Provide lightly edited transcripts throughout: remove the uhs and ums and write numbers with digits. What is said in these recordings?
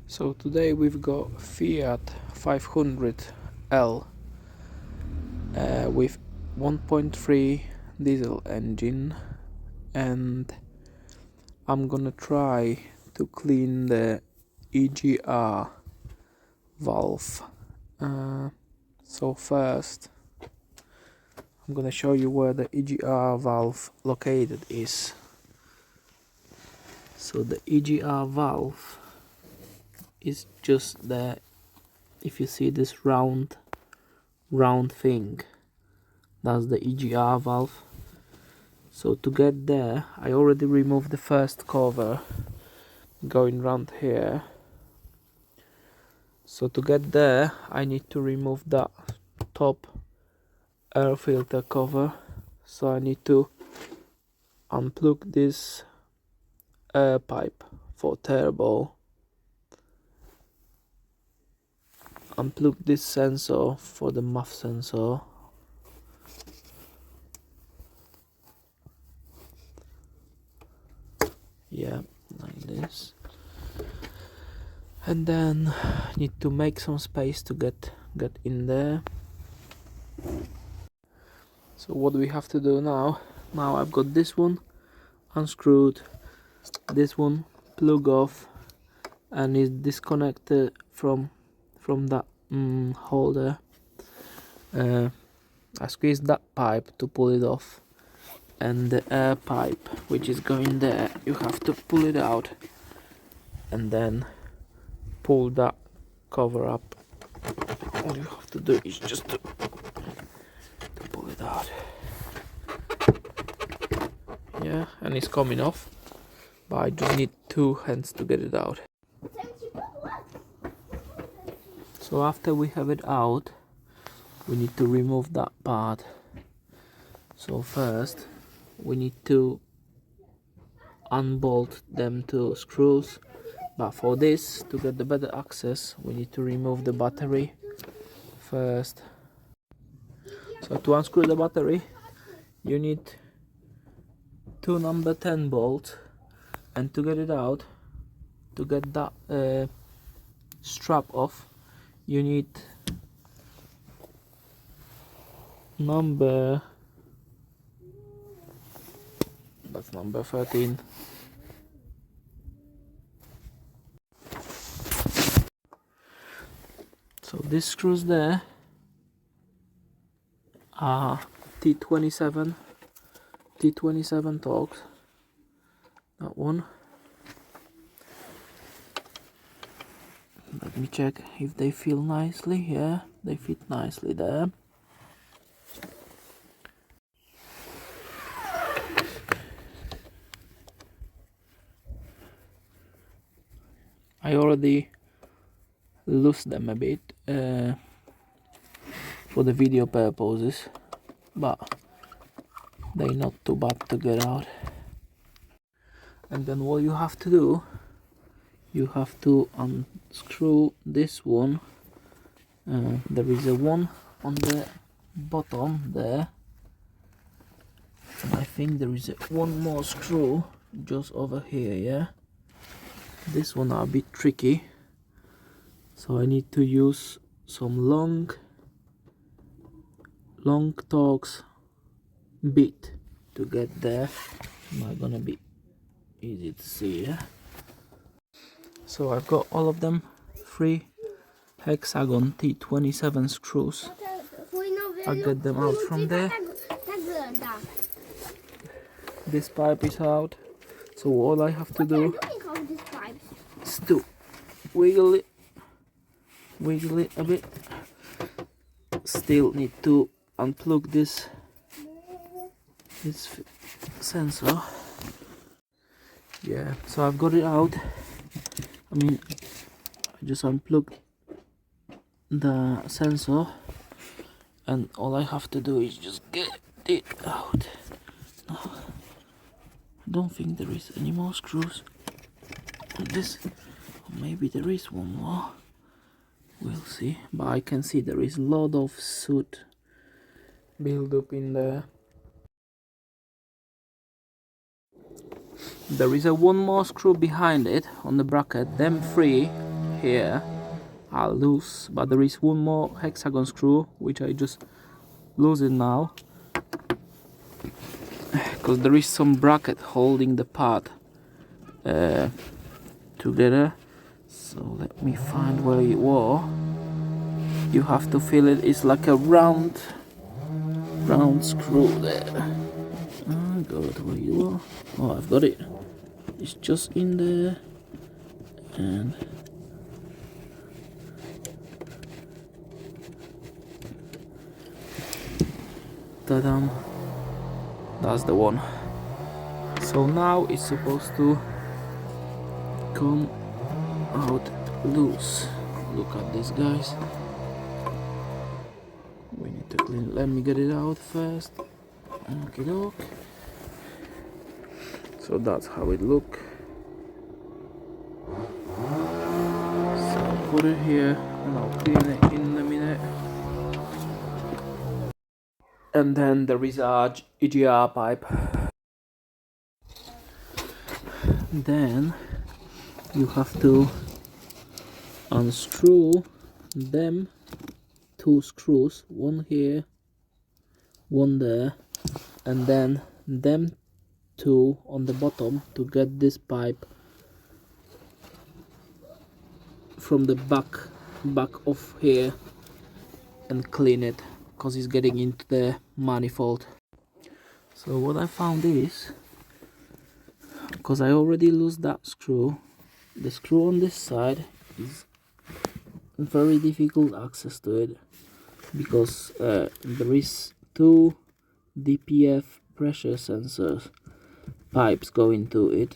So today we've got Fiat 500L with 1.3 diesel engine, and I'm gonna try to clean the EGR valve. So first I'm gonna show you where the EGR valve located is. So the EGR valve is just there. If you see this round thing, that's the EGR valve. So to get there, I already removed the first cover going round here. So to get there, I need to remove that top air filter cover. So I need to unplug this air pipe for turbo, unplug this sensor for the muff sensor, yeah, like this, and then need to make some space to get in there. So what do we have to do now? Now I've got this one unscrewed, this one plug off, and is disconnected from that holder. I squeeze that pipe to pull it off, and the air pipe which is going there, you have to pull it out and then pull that cover up. All you have to do is just to pull it out. Yeah, and it's coming off, but I just need 2 hands to get it out. So after we have it out, we need to remove that part. So first we need to unbolt them 2 screws, but for this, to get the better access, we need to remove the battery first. So to unscrew the battery, you need 2 number 10 bolts, and to get it out, to get that strap off, you need number 13. So these screws there are T27 Torx. That one. Let me check if they feel nicely. Yeah, they fit nicely there. I already loosened them a bit for the video purposes, but they're not too bad to get out. And then what you have to do, you have to unscrew this one. There is a one on the bottom there, and I think there is one more screw just over here. Yeah, this one are a bit tricky, so I need to use some long Torx bit to get there. Not gonna be easy to see. Yeah? So I've got all of them, 3 hexagon T27 screws. I'll get them out from there. This pipe is out, so all I have to do is to wiggle it a bit. Still need to unplug this sensor. Yeah, so I've got it out. I mean, I just unplugged the sensor, and all I have to do is just get it out. No, I don't think there is any more screws on this. Maybe there is one more. We'll see. But I can see there is a lot of soot build up in there. There is one more screw behind it on the bracket. Them 3 here are loose, but there is one more hexagon screw which I just loosen now, because there is some bracket holding the part together. So let me find where it was. You have to feel it. It's like a round screw there. Oh god, where you are? Oh, I've got it. It's just in there, and ta-da! That's the one. So now it's supposed to come out loose. Look at this, guys. We need to clean it. Let me get it out first. Okay, doke. So that's how it look. So I'll put it here and I'll clean it in a minute. And then there is a EGR pipe. Then you have to unscrew them two screws, one here, one there, and then them two on the bottom to get this pipe from the back of here and clean it, because it's getting into the manifold. So what I found is, because I already lost that screw, the screw on this side is very difficult access to it, because there is two DPF pressure sensors pipes going to it.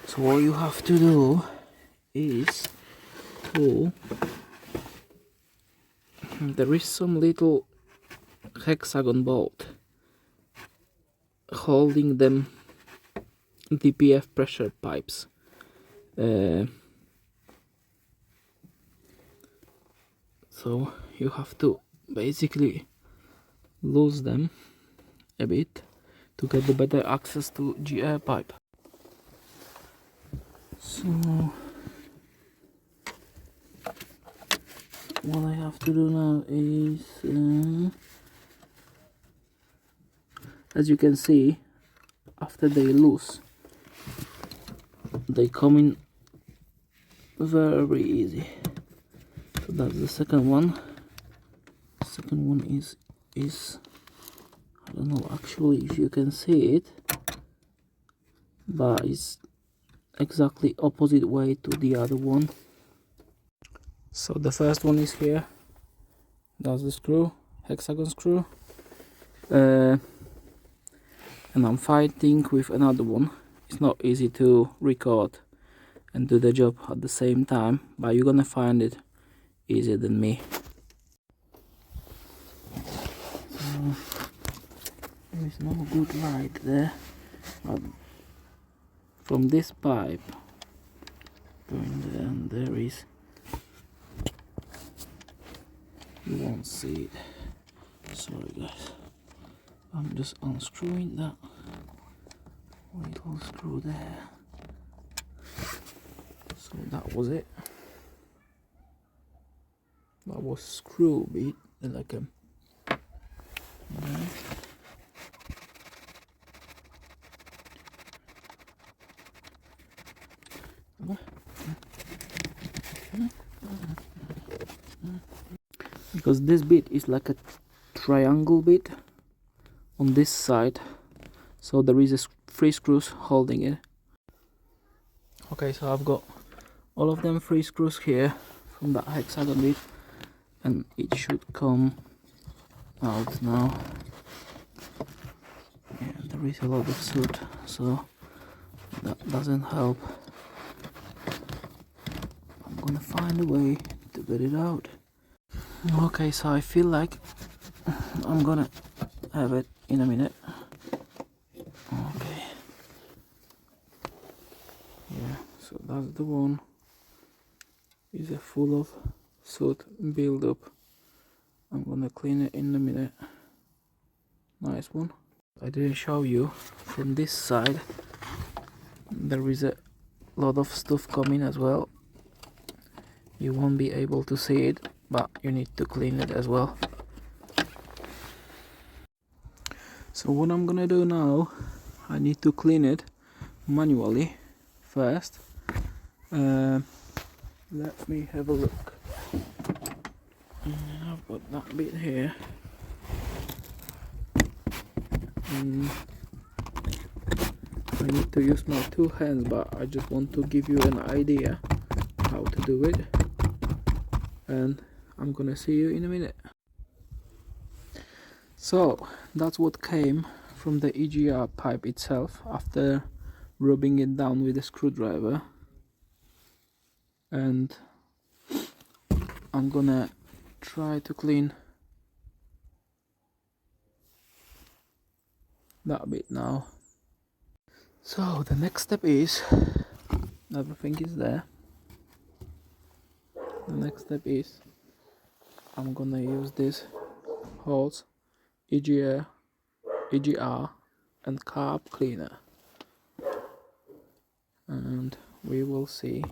So what you have to do is to, there is some little hexagon bolt holding them DPF pressure pipes. So you have to basically lose them a bit to get the better access to GR pipe. So what I have to do now is, as you can see, after they loose, they come in very easy. So that's the second one. The second one is I don't know actually if you can see it, but it's exactly opposite way to the other one. So the first one is here. That's the screw, hexagon screw, and I'm fighting with another one. It's not easy to record and do the job at the same time, but you're gonna find it easier than me. So there is no good light there, but from this pipe going there, and there is, you won't see it, sorry guys. I'm just unscrewing that little screw there. So that was it. That was screw bit, like a because this bit is like a triangle bit on this side, so there is a 3 screws holding it. Okay, so I've got all of them 3 screws here from that hexagon bit, and it should come out now. Yeah, there is a lot of soot, so that doesn't help. I'm gonna find a way to get it out. Okay, so I feel like I'm gonna have it in a minute. Okay. Yeah, so that's the one. Is full of soot build up. I'm gonna clean it in a minute. Nice one. I didn't show you from this side. There is a lot of stuff coming as well. you won't be able to see it, but you need to clean it as well. So what I'm gonna do now, I need to clean it manually first. Let me have a look. I've got that bit here. I need to use my two hands, but I just want to give you an idea how to do it, and I'm gonna see you in a minute. So that's what came from the EGR pipe itself after rubbing it down with a screwdriver, and I'm gonna try to clean that bit now. So the next step is, everything is there. The next step is I'm gonna use this hose, EGR and carb cleaner, and we will see.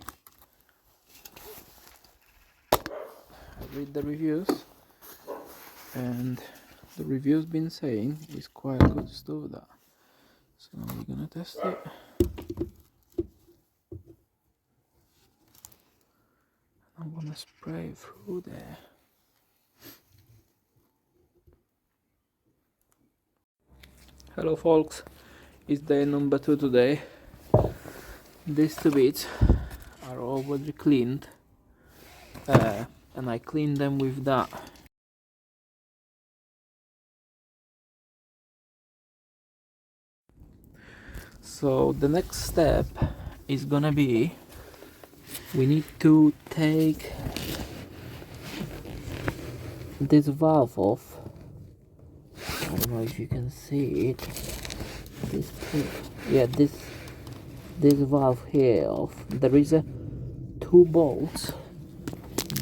I read the reviews, and the reviews been saying it's quite good to do that, so we're gonna test it. I'm gonna spray through there. Hello folks, it's day number 2 today. These two bits are already cleaned, and I cleaned them with that. So the next step is gonna be, we need to take this valve off. I don't know if you can see it. This valve here off. There is a 2 bolts.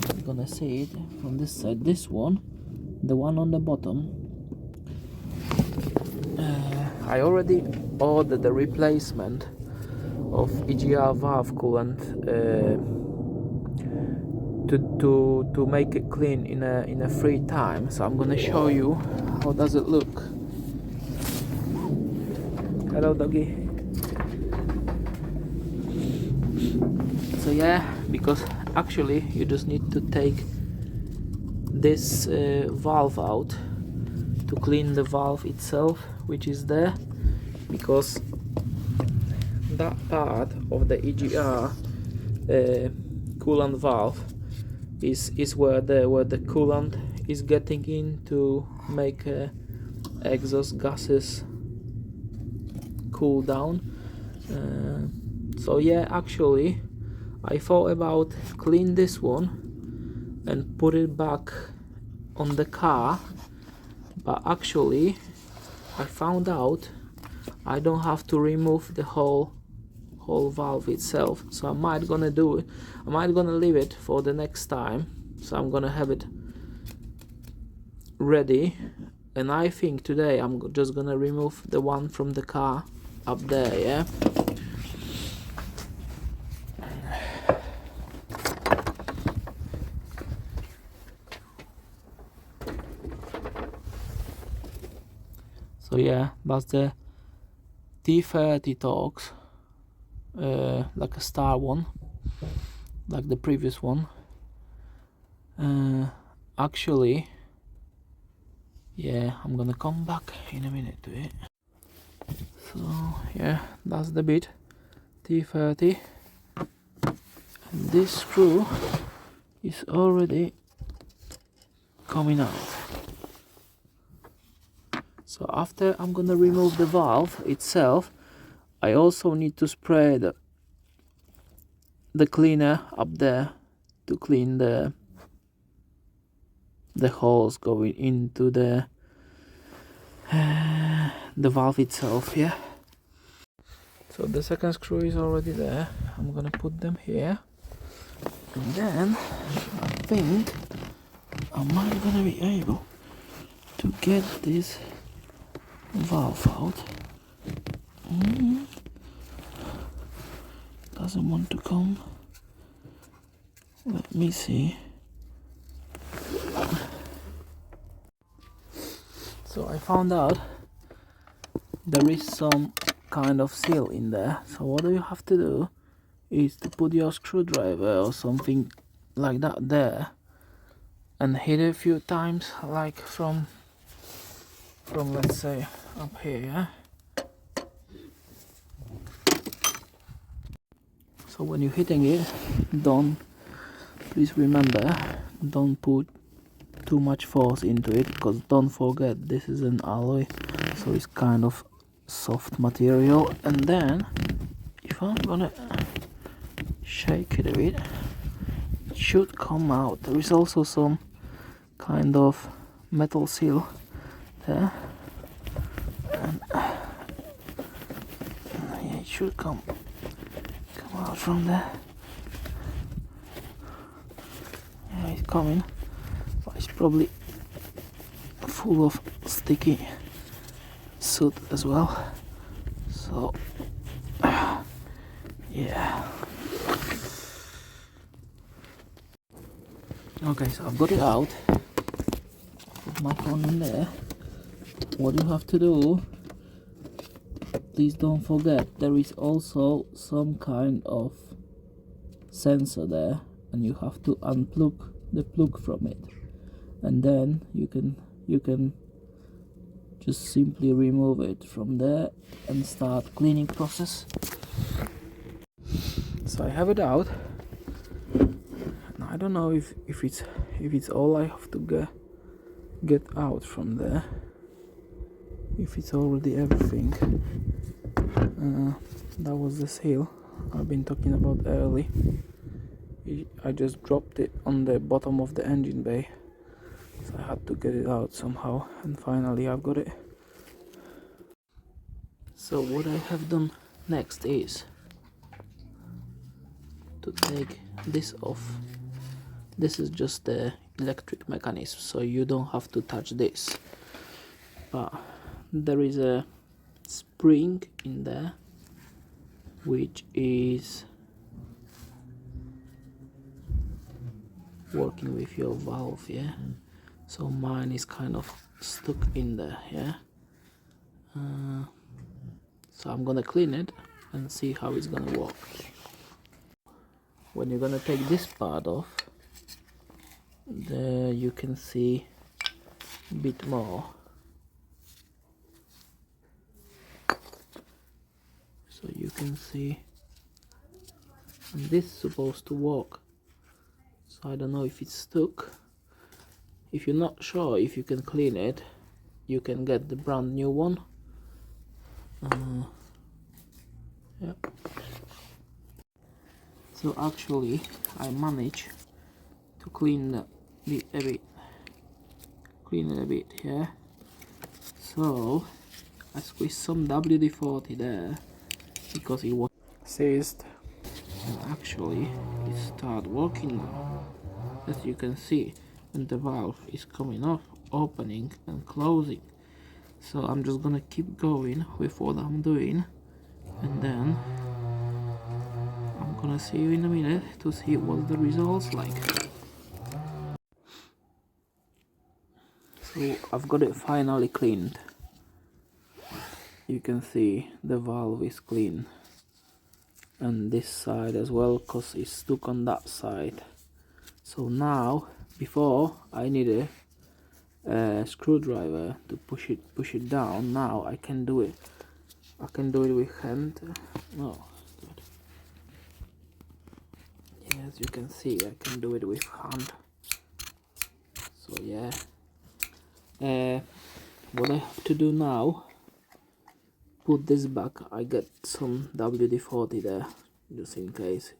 I'm gonna see it from this side. This one, the one on the bottom. I already ordered the replacement of EGR valve coolant to make it clean in a free time. So I'm gonna show you how does it look. Hello doggy. So yeah, because actually you just need to take this valve out to clean the valve itself, which is there, because that part of the EGR coolant valve is where the coolant is getting in to make exhaust gases cool down. So yeah, actually I thought about clean this one and put it back on the car, but actually I found out I don't have to remove the whole valve itself, so I might gonna leave it for the next time. So I'm gonna have it ready, and I think today I'm just gonna remove the one from the car up there, yeah. So yeah, that's the T30 Torx, like a star one, like the previous one. Actually, yeah, I'm gonna come back in a minute to it. So yeah, that's the bit, T30, and this screw is already coming out. So after I'm gonna remove the valve itself, I also need to spray the cleaner up there to clean the holes going into the valve itself, yeah. So the second screw is already there. I'm gonna put them here, and then I think I might gonna be able to get this valve out. Doesn't want to come. Let me see. So I found out there is some kind of seal in there. So what you have to do is to put your screwdriver or something like that there and hit it a few times, like from let's say up here, yeah? So when you're hitting it, please remember, don't put too much force into it, because don't forget this is an alloy, so it's kind of soft material. And then if I'm gonna shake it a bit, it should come out. There is also some kind of metal seal there, and yeah, it should come out from there. Yeah, it's coming, but it's probably full of sticky soot as well, so yeah. Okay, so I've got it out. Put my phone in there. What you have to do, please don't forget, there is also some kind of sensor there, and you have to unplug the plug from it, and then you can just simply remove it from there and start cleaning process. So I have it out. I don't know if it's all I have to get out from there, if it's already everything. That was the seal I've been talking about early. I just dropped it on the bottom of the engine bay, so I had to get it out somehow, and finally I've got it. So what I have done next is to take this off. This is just the electric mechanism, so you don't have to touch this, but there is a spring in there which is working with your valve, yeah? So mine is kind of stuck in there, yeah? So I'm gonna clean it and see how it's gonna work. When you're gonna take this part off, there you can see a bit more. So you can see, and this is supposed to work. So I don't know if it's stuck. If you're not sure if you can clean it, you can get the brand new one. Yeah. So actually I managed to clean it a bit here. So I squeezed some WD-40 there because it was seized, and actually it started working now, as you can see, and the valve is coming off, opening and closing. So I'm just gonna keep going with what I'm doing, and then I'm gonna see you in a minute to see what the results like. So I've got it finally cleaned. You can see the valve is clean, and this side as well, cause it's stuck on that side. So now, before I needed a screwdriver to push it down. Now I can do it. I can do it with hand. No, yeah, as you can see, I can do it with hand. So yeah. What I have to do now, put this back. I get some WD-40 there, just in case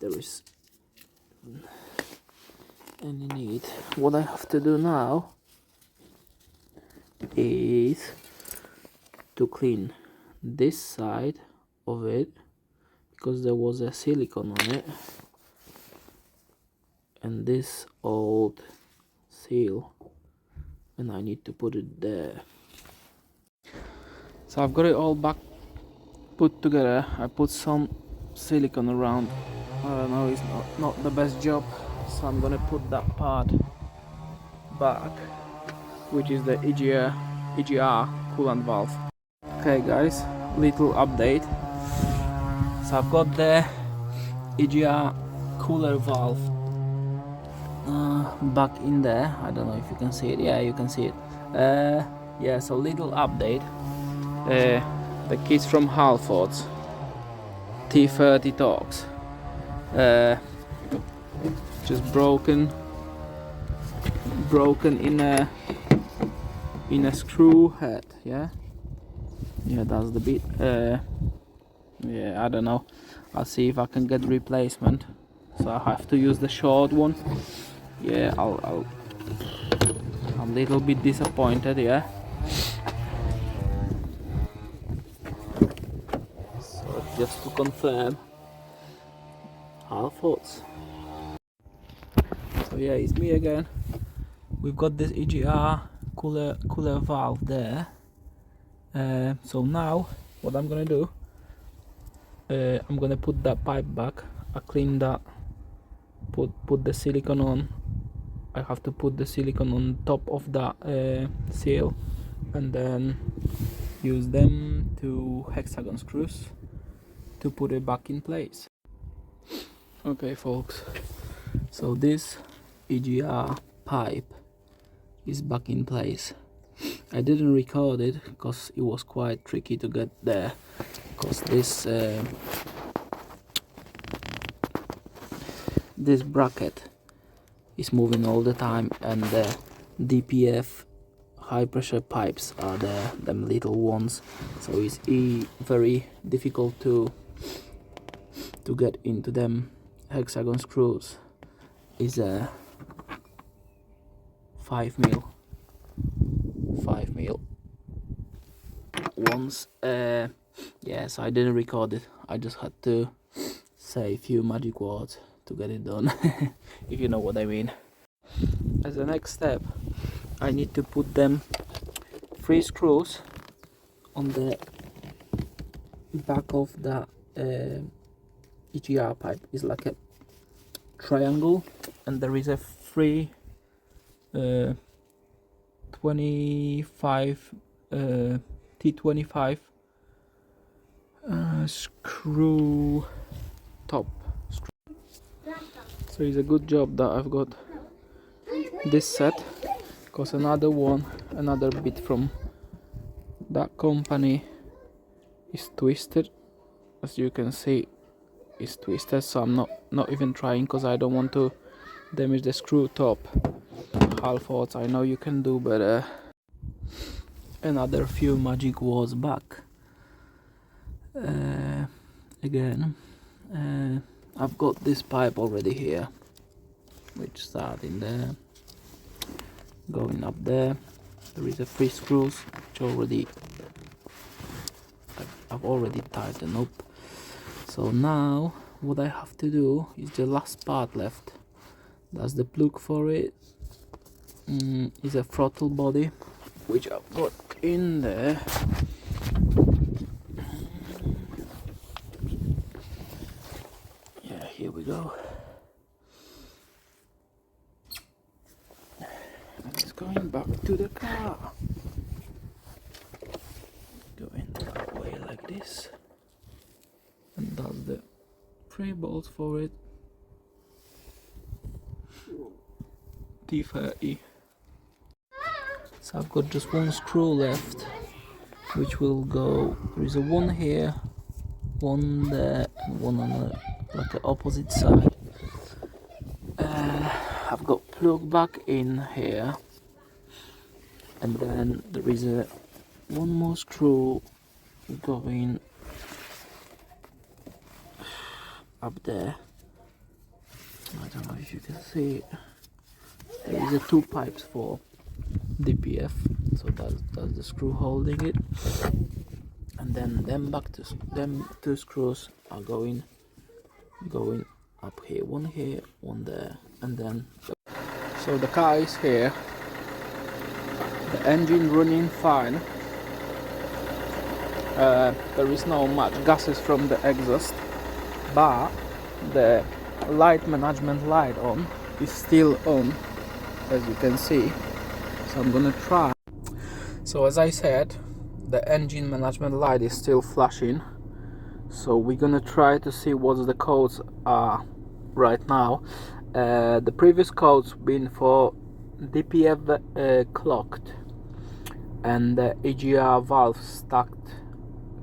there is any need. What I have to do now is to clean this side of it, because there was a silicone on it, and this old seal, and I need to put it there. So I've got it all back put together. I put some silicone around. I don't know, it's not the best job, so I'm gonna put that part back, which is the EGR coolant valve. Okay guys, little update. So I've got the EGR cooler valve back in there. I don't know if you can see it. Yeah, you can see it. Yeah, so little update. The keys from Halford's T30 Talks just broken in a screw head. Yeah, that's the bit. Yeah, I don't know, I'll see if I can get replacement, so I have to use the short one. Yeah, I'm a little bit disappointed. Yeah, so just to confirm, Halfords. So yeah, it's me again. We've got this EGR cooler valve there. So now what I'm gonna do, I'm gonna put that pipe back. I clean that, put the silicone on. I have to put the silicone on top of that seal, and then use them 2 hexagon screws to put it back in place. Okay folks, so this EGR pipe is back in place. I didn't record it because it was quite tricky to get there, because this bracket is moving all the time, and the DPF high pressure pipes are them little ones, so it's very difficult to get into them hexagon screws. Is a 5 mil ones. Yeah, so I didn't record it. I just had to say a few magic words to get it done. If you know what I mean. As a next step, I need to put them 3 screws on the back of the EGR pipe. It's like a triangle, and there is a 3 25 T25 screw top screw. So it's a good job that I've got this set, because another bit from that company is twisted. As you can see, it's twisted, so I'm not even trying, because I don't want to damage the screw top. Halfords, I know you can do better. Another few magic words back. Again, I've got this pipe already here, which start in there, going up there. There is a 3 screws which I've already tightened up. So now what I have to do is the last part left. That's the plug for it. Is a throttle body, which I've got in there. Yeah, here we go. It's going back to the car. Going that way like this. And that's the 3 bolts for it. T30. So I've got just 1 screw left, which will go. There is a 1 here, 1 there, and 1 on the opposite side. I've got plug back in here, and then there is a 1 more screw going up there. I don't know if you can see it. There is a 2 pipes for DPF, so that's the screw holding it, and then them 2 screws are going up here, 1 here, 1 there, and then so the car is here, the engine running fine. There is no much gases from the exhaust, but the light management light on is still on, as you can see. So I'm gonna try. So as I said, the engine management light is still flashing, so we're gonna try to see what the codes are right now. The previous codes been for DPF clocked and the EGR valve stacked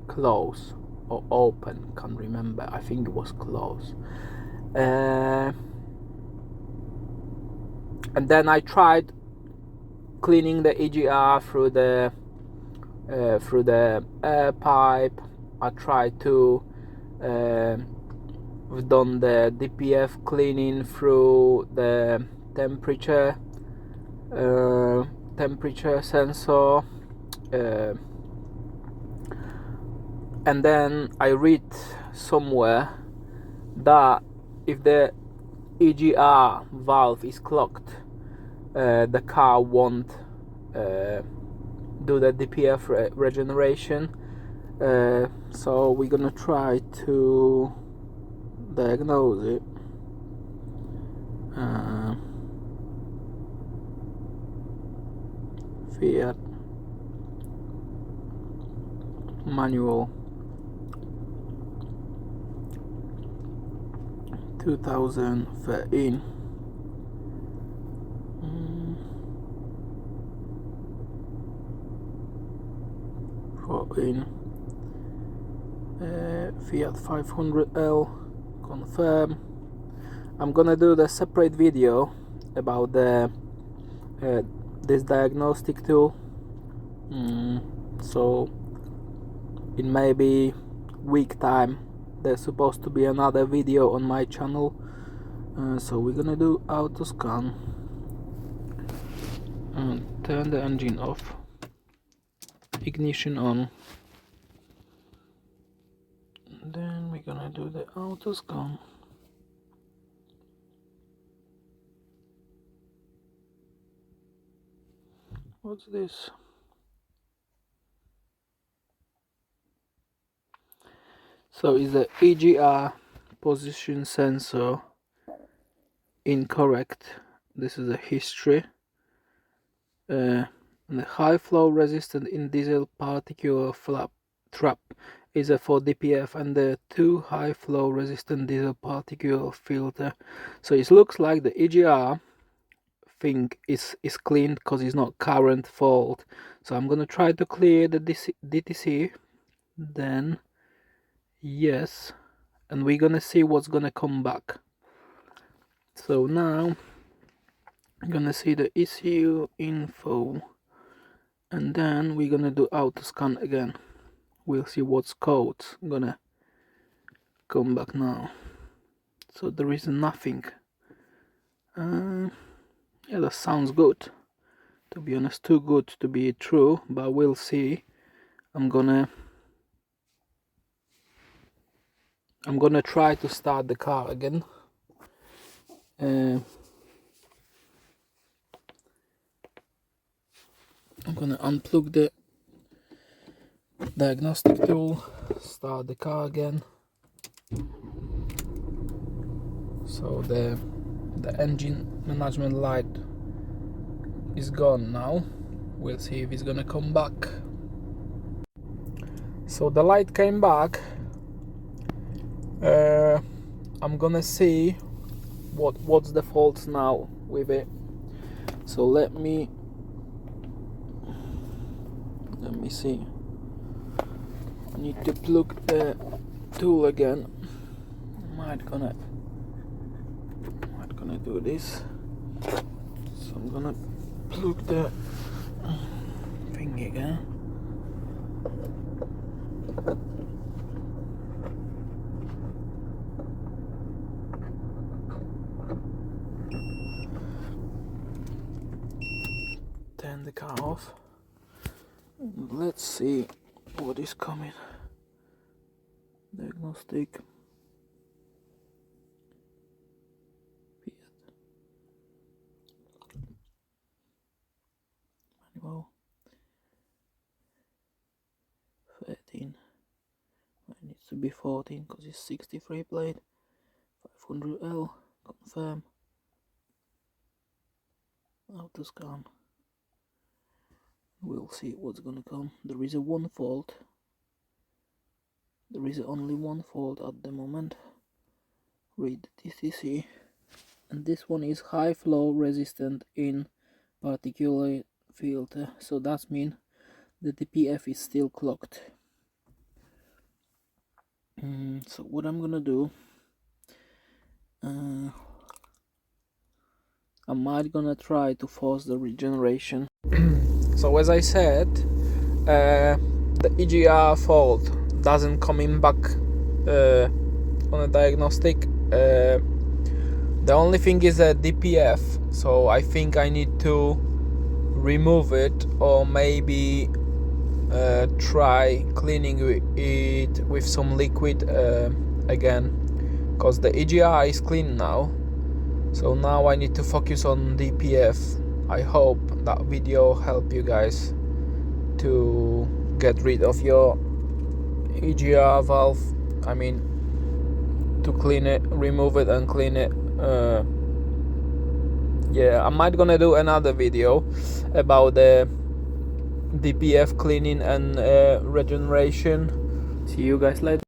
close or open, can't remember, I think it was close. And then I tried cleaning the EGR through the air pipe. I tried to we've done the DPF cleaning through the temperature sensor, and then I read somewhere that if the EGR valve is clogged, the car won't do the DPF regeneration. So we're gonna try to diagnose it. Fiat manual 2013. 14. Fiat 500L, confirm. I'm gonna do the separate video about the this diagnostic tool. So in maybe week time there's supposed to be another video on my channel. So we're gonna do auto scan and turn the engine off, ignition on, and then we're gonna do the auto scan. What's this? So is the EGR position sensor incorrect? This is a history. The high flow resistant in diesel particle trap is a for DPF, and the two high flow resistant diesel particle filter. So it looks like the EGR thing is cleaned because it's not current fault. So I'm gonna try to clear the DTC, then yes, and we're gonna see what's gonna come back. So now I'm gonna see the ECU info, and then we're gonna do auto scan again. We'll see what's codes gonna come back now. So there is nothing. Yeah, that sounds good, to be honest, too good to be true, but we'll see. I'm gonna try to start the car again. I'm gonna unplug the diagnostic tool, start the car again. So the engine management light is gone now. We'll see if it's gonna come back. So the light came back. I'm gonna see what's the fault now with it. So let me see. I need to plug the tool again. Might gonna do this. So I'm gonna plug the thing again. Turn the car off. Let's see what is coming. Diagnostic. Manual 13. It needs to be 14 because it's 63 plate. 500L, confirm, auto scan. We'll see what's gonna come. There is one fault. There is only one fault at the moment. Read TCC, and this one is high flow resistant in particulate filter, so that means the DPF is still clogged. So what I'm gonna do, I might gonna try to force the regeneration. So as I said, the EGR fault doesn't coming back on a diagnostic. The only thing is a DPF, so I think I need to remove it, or maybe try cleaning it with some liquid again, because the EGR is clean now. So now I need to focus on DPF. I hope that video help you guys to get rid of your EGR valve. I mean, to clean it, remove it and clean it. Yeah, I might gonna do another video about the DPF cleaning and regeneration. See you guys later.